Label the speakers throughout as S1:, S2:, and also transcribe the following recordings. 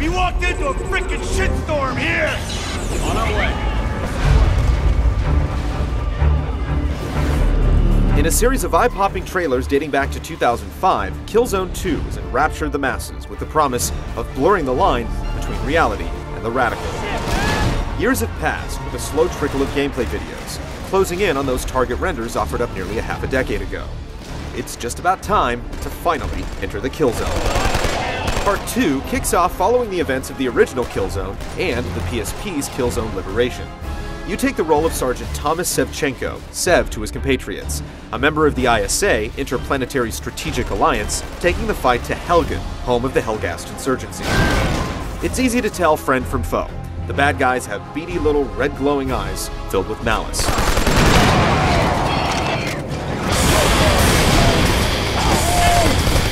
S1: We walked into a frickin' shitstorm here! On our way.
S2: In a series of eye-popping trailers dating back to 2005, Killzone 2 has enraptured the masses with the promise of blurring the line between reality and the radical. Years have passed with a slow trickle of gameplay videos, closing in on those target renders offered up nearly a half a decade ago. It's just about time to finally enter the Killzone. Part 2 kicks off following the events of the original Killzone and the PSP's Killzone Liberation. You take the role of Sergeant Thomas Sevchenko, Sev to his compatriots, a member of the ISA, Interplanetary Strategic Alliance, taking the fight to Helgen, home of the Helghast insurgency. It's easy to tell friend from foe. The bad guys have beady little red glowing eyes filled with malice.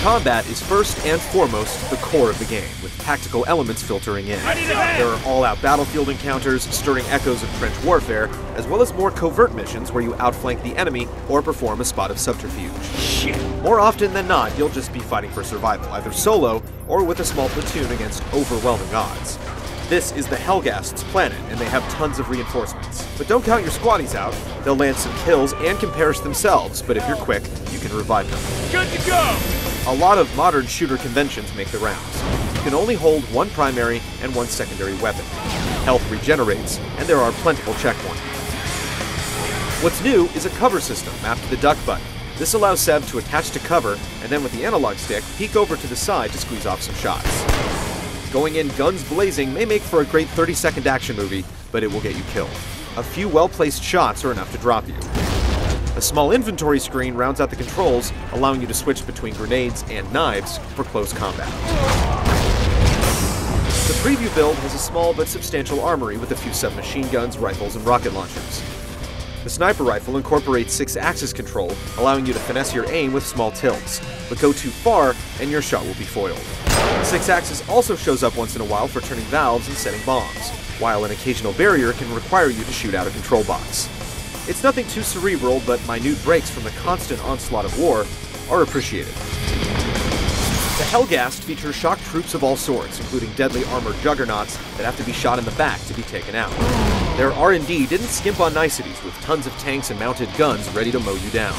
S2: Combat is first and foremost the core of the game, with tactical elements filtering in. There are all-out battlefield encounters, stirring echoes of trench warfare, as well as more covert missions where you outflank the enemy or perform a spot of subterfuge. More often than not, you'll just be fighting for survival, either solo or with a small platoon against overwhelming odds. This is the Helghast's planet, and they have tons of reinforcements. But don't count your squaddies out. They'll land some kills and can perish themselves, but if you're quick, you can revive them.
S1: Good to go!
S2: A lot of modern shooter conventions make the rounds. You can only hold one primary and one secondary weapon. Health regenerates, and there are plentiful checkpoints. What's new is a cover system mapped to the duck button. This allows Sev to attach to cover, and then with the analog stick, peek over to the side to squeeze off some shots. Going in guns blazing may make for a great 30-second action movie, but it will get you killed. A few well-placed shots are enough to drop you. A small inventory screen rounds out the controls, allowing you to switch between grenades and knives for close combat. The Preview build has a small but substantial armory with a few submachine guns, rifles, and rocket launchers. The sniper rifle incorporates 6-axis control, allowing you to finesse your aim with small tilts, but go too far and your shot will be foiled. 6-axis also shows up once in a while for turning valves and setting bombs, while an occasional barrier can require you to shoot out a control box. It's nothing too cerebral, but minute breaks from the constant onslaught of war are appreciated. The Helghast features shock troops of all sorts, including deadly armored juggernauts that have to be shot in the back to be taken out. Their R&D didn't skimp on niceties, with tons of tanks and mounted guns ready to mow you down.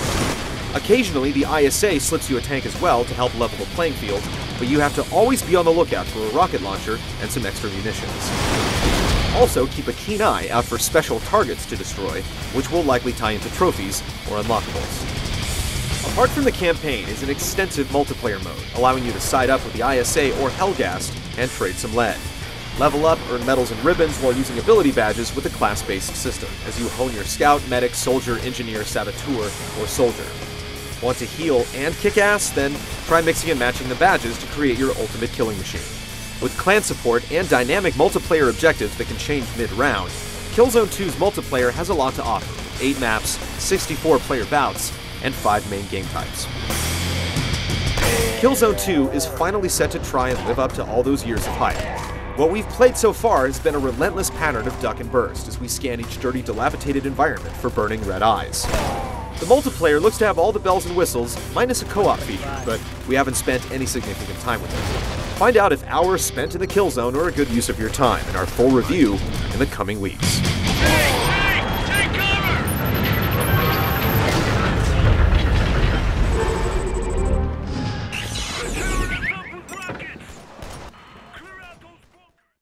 S2: Occasionally, the ISA slips you a tank as well to help level the playing field, but you have to always be on the lookout for a rocket launcher and some extra munitions. Also, keep a keen eye out for special targets to destroy, which will likely tie into trophies or unlockables. Apart from the campaign is an extensive multiplayer mode, allowing you to side up with the ISA or Helghast and trade some lead. Level up, earn medals and ribbons while using ability badges with a class-based system, as you hone your scout, medic, soldier, engineer, saboteur, or soldier. Want to heal and kick ass? Then try mixing and matching the badges to create your ultimate killing machine. With clan support and dynamic multiplayer objectives that can change mid-round, Killzone 2's multiplayer has a lot to offer, 8 maps, 64 player bouts, and 5 main game types. Killzone 2 is finally set to try and live up to all those years of hype. What we've played so far has been a relentless pattern of duck and burst as we scan each dirty, dilapidated environment for burning red eyes. The multiplayer looks to have all the bells and whistles, minus a co-op feature, but we haven't spent any significant time with it. Find out if hours spent in the Killzone are a good use of your time in our full review in the coming weeks.